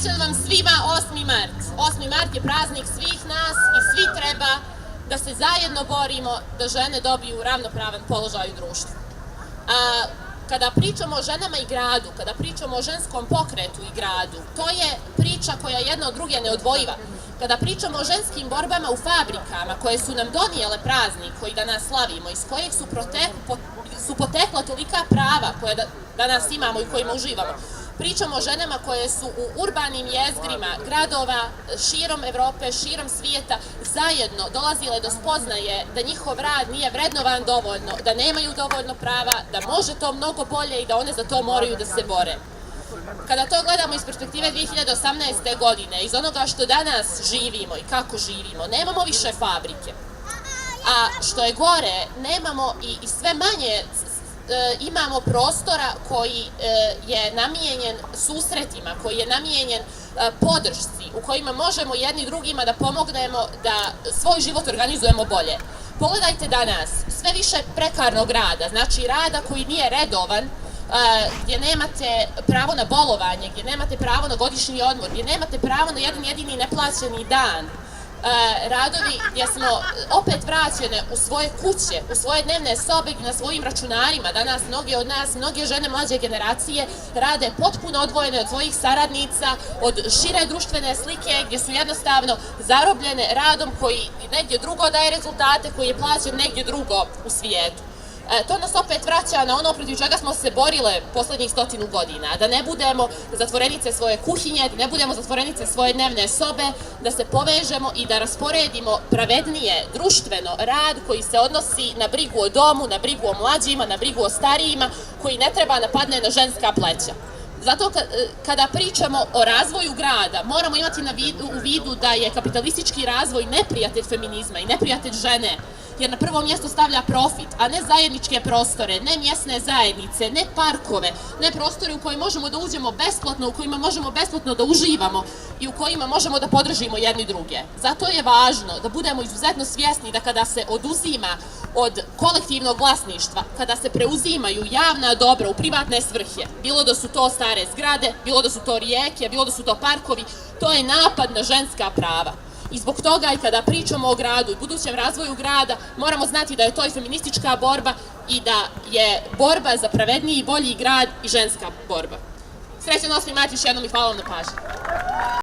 Srećan vam svima 8. mart. 8. mart je praznik svih nas i svi treba da se zajedno borimo da žene dobiju ravnopravan položaj u društvu. Kada pričamo o ženama i gradu, kada pričamo o ženskom pokretu i gradu, to je priča koja jedna od druge neodvojiva. Kada pričamo o ženskim borbama u fabrikama koje su nam donijele praznik koji danas slavimo, iz kojeg su potekla tolika prava koje danas imamo i kojima uživamo, pričamo o ženama koje su u urbanim jezgrima gradova širom Evrope, širom svijeta zajedno dolazile do spoznaje da njihov rad nije vrednovan dovoljno, da nemaju dovoljno prava, da može to mnogo bolje i da one za to moraju da se bore. Kada to gledamo iz perspektive 2018. godine, iz onoga što danas živimo i kako živimo, nemamo više fabrike. A što je gore, nemamo i sve manje imamo prostora koji je namijenjen susretima, koji je namijenjen podršci, u kojima možemo jedni drugima da pomognemo da svoj život organizujemo bolje. Pogledajte danas, sve više prekarnog rada, znači rada koji nije redovan, gdje nemate pravo na bolovanje, gdje nemate pravo na godišnji odmor, gdje nemate pravo na jedan jedini neplaćeni dan, radovi gdje smo opet vraćene u svoje kuće, u svoje dnevne sobe i na svojim računarima. Danas mnogi od nas, mnoge žene mlađe generacije rade potpuno odvojene od svojih saradnica, od šire društvene slike gdje su jednostavno zarobljene radom koji negdje drugo daje rezultate, koji je plaćen negdje drugo u svijetu. To nas opet vraća na ono protiv čega smo se borile poslednjih 100 godina, da ne budemo zatvorenice svoje kuhinje, da ne budemo zatvorenice svoje dnevne sobe, da se povežemo i da rasporedimo pravednije društveno rad koji se odnosi na brigu o domu, na brigu o mlađima, na brigu o starijima, koji ne treba napadne na ženska pleća. Zato kada pričamo o razvoju grada, moramo imati u vidu da je kapitalistički razvoj neprijatelj feminizma i neprijatelj žene, jer na prvo mjesto stavlja profit, a ne zajedničke prostore, ne mjesne zajednice, ne parkove, ne prostore u koje možemo da uđemo besplatno, u kojima možemo besplatno da uživamo i u kojima možemo da podržimo jedni druge. Zato je važno da budemo izuzetno svjesni da kada se oduzima od kolektivnog vlasništva, kada se preuzimaju javna dobra u privatne svrhe, bilo da su to stare zgrade, bilo da su to rijeke, bilo da su to parkovi, to je napad na ženska prava. I zbog toga i kada pričamo o gradu i budućem razvoju grada, moramo znati da je to i feministička borba i da je borba za pravedniji i bolji grad i ženska borba. Srećan 8. mart još jednom i hvala vam na pažnji.